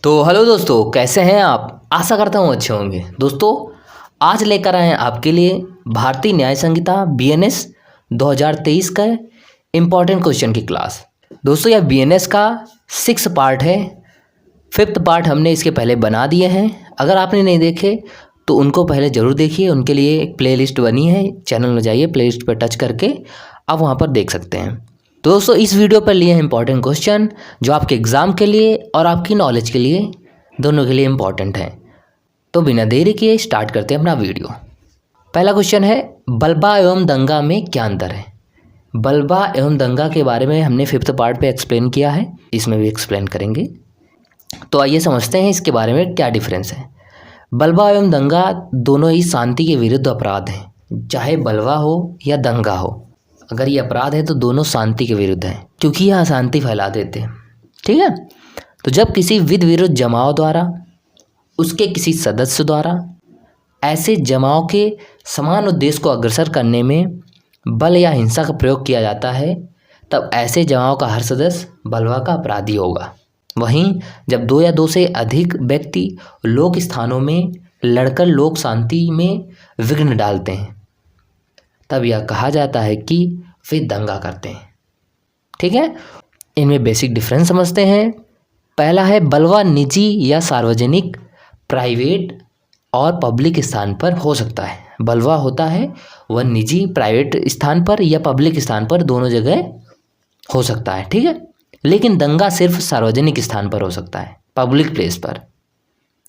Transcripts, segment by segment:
तो हेलो दोस्तों, कैसे हैं आप। आशा करता हूँ अच्छे होंगे। दोस्तों आज लेकर आए हैं आपके लिए भारतीय न्याय संहिता बीएनएस 2023 का इम्पॉर्टेंट क्वेश्चन की क्लास। दोस्तों यह बीएनएस का 6 पार्ट है। 5th पार्ट हमने इसके पहले बना दिए हैं। अगर आपने नहीं देखे तो उनको पहले ज़रूर देखिए। उनके लिए एक प्लेलिस्ट बनी है, चैनल में जाइए, प्लेलिस्ट पर टच करके आप वहाँ पर देख सकते हैं। तो दोस्तों इस वीडियो पर लिए हैं इंपॉर्टेंट क्वेश्चन जो आपके एग्ज़ाम के लिए और आपकी नॉलेज के लिए दोनों के लिए इम्पॉर्टेंट हैं। तो बिना देरी किए स्टार्ट करते हैं अपना वीडियो। पहला क्वेश्चन है, बलबा एवं दंगा में क्या अंतर है। बलबा एवं दंगा के बारे में हमने 5th पार्ट पे एक्सप्लेन किया है, इसमें भी एक्सप्लेन करेंगे। तो आइए समझते हैं इसके बारे में क्या डिफरेंस है। बलबा एवं दंगा दोनों ही शांति के विरुद्ध अपराध हैं, चाहे बलवा हो या दंगा हो। अगर ये अपराध है तो दोनों शांति के विरुद्ध हैं, क्योंकि यह अशांति फैला देते हैं। ठीक है। तो जब किसी विध विरुद्ध जमाव द्वारा, उसके किसी सदस्य द्वारा ऐसे जमाव के समान उद्देश्य को अग्रसर करने में बल या हिंसा का प्रयोग किया जाता है, तब ऐसे जमाव का हर सदस्य बलवा का अपराधी होगा। वहीं जब 2 या 2 से अधिक व्यक्ति लोक स्थानों में लड़कर लोक शांति में विघ्न डालते हैं, तब यह कहा जाता है कि वे दंगा करते हैं। ठीक है। इनमें बेसिक डिफरेंस समझते हैं। पहला है, बलवा निजी या सार्वजनिक, प्राइवेट और पब्लिक स्थान पर हो सकता है। बलवा होता है वह निजी, प्राइवेट स्थान पर या पब्लिक स्थान पर, दोनों जगह हो सकता है। ठीक है। लेकिन दंगा सिर्फ सार्वजनिक स्थान पर हो सकता है, पब्लिक प्लेस पर।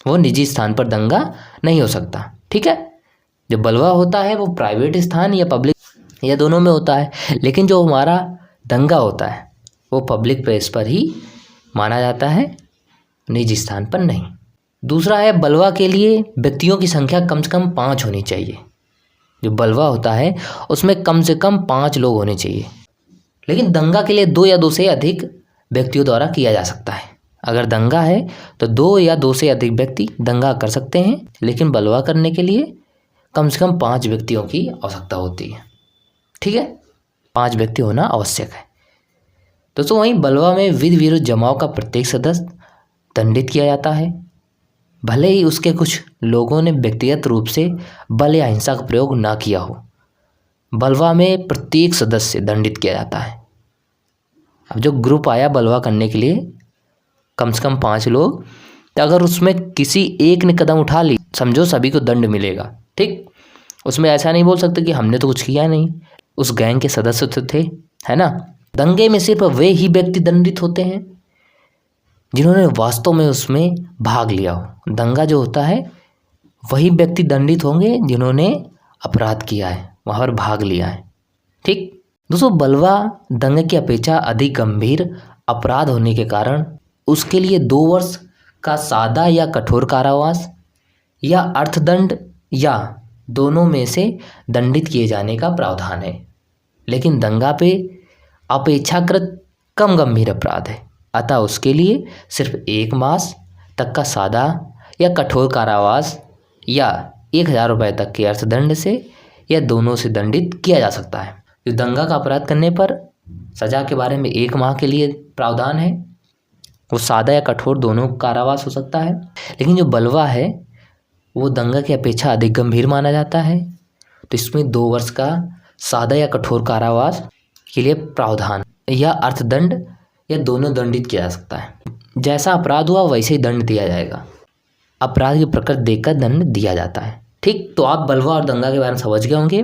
वो निजी स्थान पर दंगा नहीं हो सकता। ठीक है। जो बलवा होता है वो प्राइवेट स्थान या पब्लिक या दोनों में होता है, लेकिन जो हमारा दंगा होता है वो पब्लिक प्लेस पर ही माना जाता है, निजी स्थान पर नहीं। दूसरा है, बलवा के लिए व्यक्तियों की संख्या कम से कम 5 होनी चाहिए। जो बलवा होता है उसमें कम से कम 5 लोग होने चाहिए। लेकिन दंगा के लिए 2 या 2 से अधिक व्यक्तियों द्वारा किया जा सकता है। अगर दंगा है तो 2 या 2 से अधिक व्यक्ति दंगा कर सकते हैं, लेकिन बलवा करने के लिए कम से कम 5 व्यक्तियों की आवश्यकता होती है। ठीक है। 5 व्यक्ति होना आवश्यक है। दोस्तों वहीं बलवा में विध विरुद्ध जमाव का प्रत्येक सदस्य दंडित किया जाता है, भले ही उसके कुछ लोगों ने व्यक्तिगत रूप से बल या हिंसा का प्रयोग ना किया हो। बलवा में प्रत्येक सदस्य दंडित किया जाता है। अब जो ग्रुप आया बलवा करने के लिए, कम से कम 5 लोग, तो अगर उसमें किसी एक ने कदम उठा ली, समझो सभी को दंड मिलेगा। ठीक। उसमें ऐसा नहीं बोल सकते कि हमने तो कुछ किया नहीं, उस गैंग के सदस्य तो थे, है ना। दंगे में सिर्फ वे ही व्यक्ति दंडित होते हैं जिन्होंने वास्तव में उसमें भाग लिया हो। दंगा जो होता है वही व्यक्ति दंडित होंगे जिन्होंने अपराध किया है, वहाँ पर भाग लिया है। ठीक। दोस्तों बलवा दंगे की अपेक्षा अधिक गंभीर अपराध होने के कारण उसके लिए 2 वर्ष का सादा या कठोर कारावास या अर्थदंड या दोनों में से दंडित किए जाने का प्रावधान है। लेकिन दंगा पे अपेक्षाकृत कम गंभीर अपराध है, अतः उसके लिए सिर्फ 1 मास तक का सादा या कठोर कारावास या 1000 रुपये तक के अर्थदंड से या दोनों से दंडित किया जा सकता है। जो दंगा का अपराध करने पर सजा के बारे में 1 माह के लिए प्रावधान है, वो सादा या कठोर दोनों कारावास हो सकता है। लेकिन जो बलवा है वो दंगा की अपेक्षा अधिक गंभीर माना जाता है, तो इसमें 2 वर्ष का सादा या कठोर कारावास के लिए प्रावधान या अर्थदंड या दोनों दंडित किया जा सकता है। जैसा अपराध हुआ वैसे ही दंड दिया जाएगा, अपराध की प्रकृति देखकर दंड दिया जाता है। ठीक। तो आप बलवा और दंगा के बारे में समझ गए होंगे।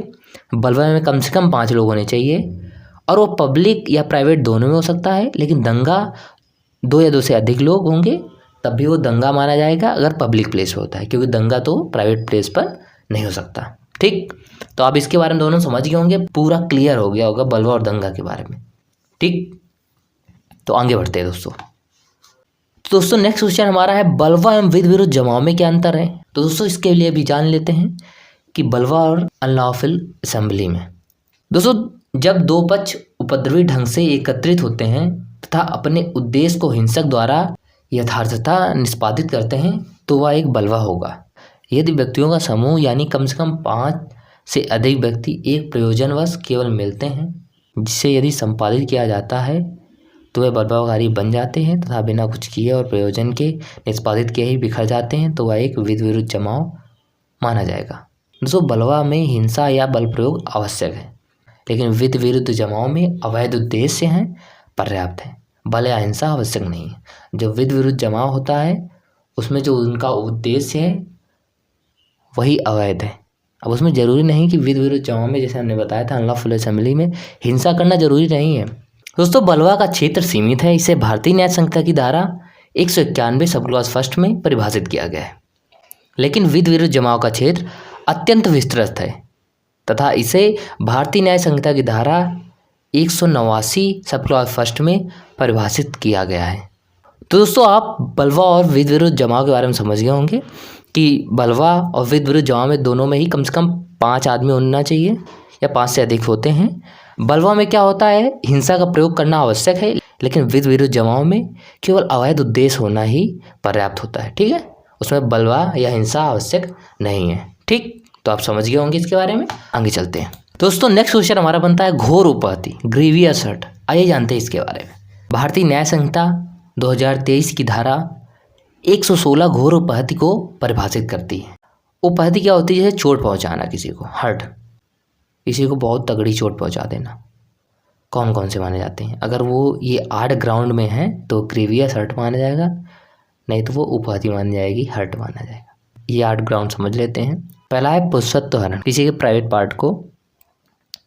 बलवा में कम से कम 5 लोग होने चाहिए और वो पब्लिक या प्राइवेट दोनों में हो सकता है, लेकिन दंगा 2 या 2 से अधिक लोग होंगे तब भी वो दंगा माना जाएगा अगर पब्लिक प्लेस पे होता है, क्योंकि दंगा तो प्राइवेट प्लेस पर नहीं हो सकता। ठीक। तो आप इसके बारे में दोनों समझ गए होंगे, पूरा क्लियर हो गया होगा बलवा और दंगा के बारे में। ठीक। तो आगे बढ़ते हैं दोस्तों। तो दोस्तों नेक्स्ट क्वेश्चन हमारा है, बलवा एवं विध विरुद्ध जमाव में क्या अंतर है। तो दोस्तों इसके लिए भी जान लेते हैं कि बलवा और अनलॉफुल असेंबली में। दोस्तों जब 2 पक्ष उपद्रवी ढंग से एकत्रित होते हैं तथा अपने उद्देश्य को हिंसक द्वारा यथार्थता निष्पादित करते हैं तो वह एक बलवा होगा। यदि व्यक्तियों का समूह यानी कम से कम 5 से अधिक व्यक्ति एक प्रयोजनवश केवल मिलते हैं, जिसे यदि संपादित किया जाता है तो वे प्रभावकारी बन जाते हैं तथा बिना कुछ किए और प्रयोजन के निष्पादित किए ही बिखर जाते हैं, तो वह एक विधि विरुद्ध जमाव माना जाएगा। दोस्तों, बलवा में हिंसा या बल प्रयोग आवश्यक है, लेकिन विधि विरुद्ध जमाव में अवैध उद्देश्य हैं पर्याप्त है, बल या हिंसा आवश्यक नहीं है। जो विधि विरुद्ध जमाव होता है उसमें जो उनका उद्देश्य है वही अवैध है। अब उसमें जरूरी नहीं कि विधि विरुद्ध जमाव में, जैसे हमने बताया था अनलॉफुल असेंबली में, हिंसा करना जरूरी नहीं है। दोस्तों, बलवा का क्षेत्र सीमित है। इसे भारतीय न्याय संहिता की धारा 191 सब क्लॉज फर्स्ट में परिभाषित किया गया है, लेकिन विधि विरुद्ध जमाव का क्षेत्र अत्यंत विस्तृत है तथा इसे भारतीय न्याय संहिता की धारा 189 सब क्लॉज फर्स्ट में परिभाषित किया गया है। तो दोस्तों, आप बलवा और विधि विरुद्ध जमाव के बारे में समझ गए होंगे कि बलवा और विधि विरुद्ध जमाव में दोनों में ही कम से कम 5 आदमी होना चाहिए या 5 से अधिक होते हैं। बलवा में क्या होता है, हिंसा का प्रयोग करना आवश्यक है, लेकिन विधि विरुद्ध जमाव में केवल अवैध उद्देश्य होना ही पर्याप्त होता है। ठीक है, उसमें बलवा या हिंसा आवश्यक नहीं है। ठीक, तो आप समझ गए होंगे इसके बारे में। आगे चलते हैं दोस्तों। नेक्स्ट क्वेश्चन हमारा बनता है घोर उपहति, ग्रीवियस हर्ट। आइए जानते हैं इसके बारे में। भारतीय न्याय संहिता 2023 की धारा 116 घोर उपहति को परिभाषित करती है। उपहति क्या होती है? जैसे चोट पहुंचाना किसी को, हर्ट, किसी को बहुत तगड़ी चोट पहुंचा देना। कौन कौन से माने जाते हैं? अगर वो ये 8 ग्राउंड में है तो ग्रीवियस हर्ट माना जाएगा, नहीं तो वो उपहति मानी जाएगी, हर्ट माना जाएगा। ये 8 ग्राउंड समझ लेते हैं। पहला है पुरुषत्व हरण, किसी के प्राइवेट पार्ट को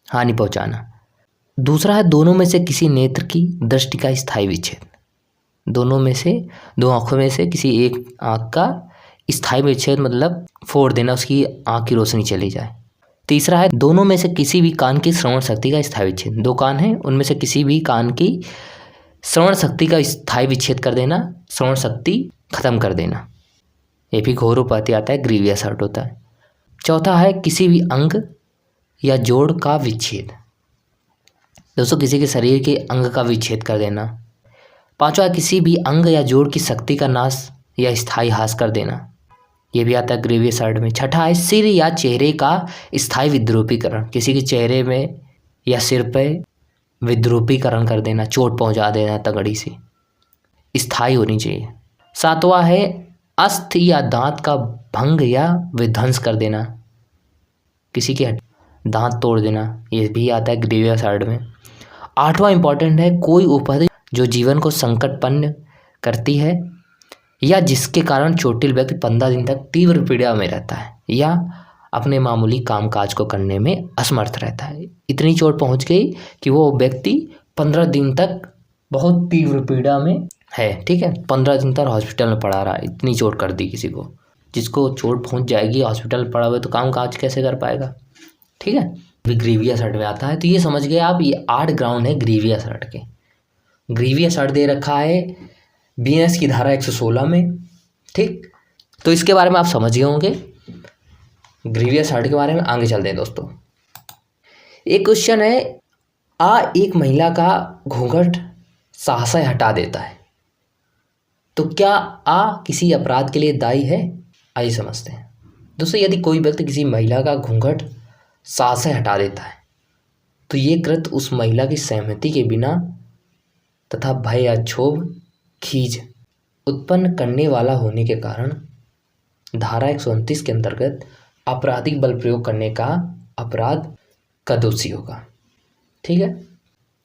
हानि पहुंचाना। दूसरा है दोनों में से किसी नेत्र की दृष्टि का स्थायी विच्छेद, दोनों में से, 2 आंखों में से किसी एक आंख का स्थायी विच्छेद, मतलब फोड़ देना, उसकी आंख की रोशनी चली जाए। तीसरा है दोनों में से किसी भी कान की श्रवण शक्ति का स्थायी विच्छेद, 2 कान हैं उनमें से किसी भी कान की श्रवण शक्ति का स्थायी विच्छेद कर देना, श्रवण शक्ति खत्म कर देना। ये भी घोर उपहति आता है, ग्रीवियस हर्ट होता है। चौथा है किसी भी अंग या जोड़ का विच्छेद, दोस्तों किसी के शरीर के अंग का विच्छेद कर देना। पांचवा है किसी भी अंग या जोड़ की शक्ति का नाश या स्थायी ह्रास कर देना, ये भी आता है ग्रीवियस हर्ट में। छठा है सिर या चेहरे का स्थायी विद्रूपीकरण, किसी के चेहरे में या सिर पे विद्रूपीकरण कर देना, चोट पहुंचा देना तगड़ी से, स्थायी होनी चाहिए। सातवां है अस्थि या दांत का भंग या विध्वंस कर देना, किसी के दांत तोड़ देना, ये भी आता है ग्रीवियस हर्ट में। आठवां इंपॉर्टेंट है कोई उपहति जो जीवन को संकटपन्न करती है या जिसके कारण चोटिल व्यक्ति 15 दिन तक तीव्र पीड़ा में रहता है या अपने मामूली कामकाज को करने में असमर्थ रहता है। इतनी चोट पहुंच गई कि वो व्यक्ति 15 दिन तक बहुत तीव्र पीड़ा में है। ठीक है, 15 दिन तक हॉस्पिटल में पड़ा रहा, इतनी चोट कर दी किसी को। जिसको चोट पहुंच जाएगी हॉस्पिटल में पड़ा हुआ तो कामकाज कैसे कर पाएगा? ठीक है, भी ग्रीवियस हर्ट में आता है। तो ये समझ गए आप, ये 8 ग्राउंड है ग्रीवियस हर्ट के। ग्रीवियस हर्ट दे रखा है बीएनएस की धारा 116 में। ठीक, तो इसके बारे में आप समझ गए होंगे ग्रीवियस हर्ट के बारे में। आगे चलते हैं दोस्तों। एक क्वेश्चन है, एक महिला का घूंघट सहसा हटा देता है, तो क्या किसी अपराध के लिए दायी है? आइए समझते हैं दोस्तों। यदि कोई व्यक्ति किसी महिला का घूंघट सहसा हटा देता है तो ये कृत्य उस महिला की सहमति के बिना तथा भय या क्षोभ, खींच उत्पन्न करने वाला होने के कारण धारा 129 के अंतर्गत आपराधिक बल प्रयोग करने का अपराध का दोषी होगा। ठीक है,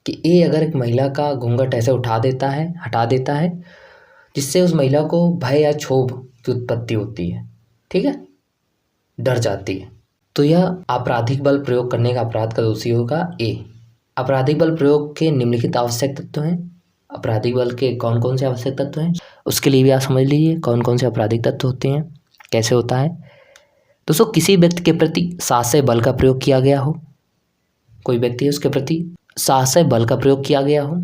कि अगर एक महिला का घूंघट ऐसे हटा देता है जिससे उस महिला को भय या क्षोभ की उत्पत्ति होती है, ठीक है, डर जाती है, तो यह आपराधिक बल प्रयोग करने का अपराध का दोषी होगा। आपराधिक बल प्रयोग के निम्नलिखित आवश्यक तत्व हैं। आपराधिक बल के कौन कौन से आवश्यक तत्व हैं उसके लिए भी आप समझ लीजिए कौन कौन से आपराधिक तत्व होते हैं, कैसे होता है। दोस्तों, किसी व्यक्ति के प्रति साहस बल का प्रयोग किया गया हो, कोई व्यक्ति है उसके प्रति साहस बल का प्रयोग किया गया हो।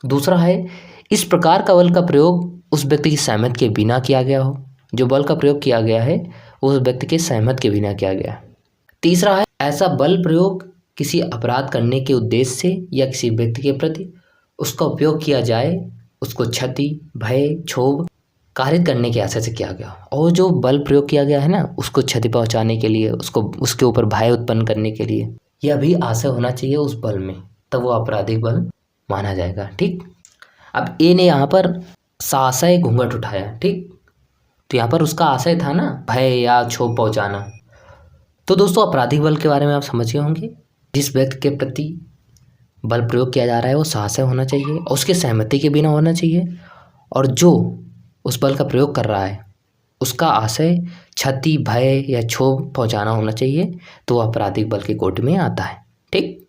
दूसरा है इस प्रकार का बल का प्रयोग उस व्यक्ति की सहमति के बिना किया गया हो, जो बल का प्रयोग किया गया है उस व्यक्ति के सहमति के बिना किया गया। तीसरा है ऐसा बल प्रयोग किसी अपराध करने के उद्देश्य से या किसी व्यक्ति के प्रति उसका उपयोग किया जाए, उसको क्षति, भय, क्षोभ कारित करने के आशय से किया गया, और जो बल प्रयोग किया गया है ना उसको क्षति पहुंचाने के लिए, उसको उसके ऊपर भय उत्पन्न करने के लिए, यह भी आशय होना चाहिए उस बल में, तब वो आपराधिक बल माना जाएगा। ठीक, अब ए ने यहाँ पर साशय घूंघट उठाया, ठीक, तो यहाँ पर उसका आशय था ना भय या क्षोभ पहुंचाना। तो दोस्तों आपराधिक बल के बारे में आप समझ गए होंगे। जिस व्यक्ति के प्रति बल प्रयोग किया जा रहा है वो साहसी होना चाहिए और उसकी सहमति के बिना होना चाहिए, और जो उस बल का प्रयोग कर रहा है उसका आशय क्षति भय या क्षोभ पहुंचाना होना चाहिए, तो वह आपराधिक बल के कोटि में आता है, ठीक।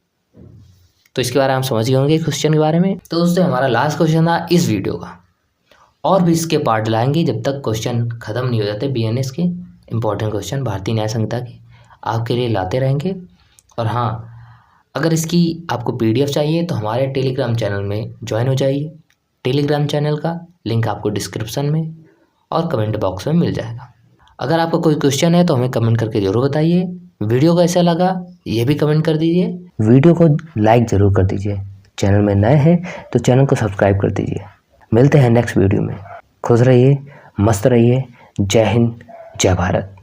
तो इसके बारे में आप समझ गए होंगे क्वेश्चन के बारे में। तो दोस्तों हमारा लास्ट क्वेश्चन था इस वीडियो का, और भी इसके पार्ट लाएंगे जब तक क्वेश्चन खत्म नहीं हो जाते। बीएनएस के इंपॉर्टेंट क्वेश्चन भारतीय न्याय संहिता के आपके लिए लाते रहेंगे। और हाँ, अगर इसकी आपको पीडीएफ चाहिए तो हमारे टेलीग्राम चैनल में ज्वाइन हो जाइए। टेलीग्राम चैनल का लिंक आपको डिस्क्रिप्शन में और कमेंट बॉक्स में मिल जाएगा। अगर आपका कोई क्वेश्चन है तो हमें कमेंट करके ज़रूर बताइए। वीडियो कैसा लगा ये भी कमेंट कर दीजिए। वीडियो को लाइक ज़रूर कर दीजिए। चैनल में नए हैं तो चैनल को सब्सक्राइब कर दीजिए। मिलते हैं नेक्स्ट वीडियो में। खुश रहिए, मस्त रहिए। जय हिंद, जय भारत।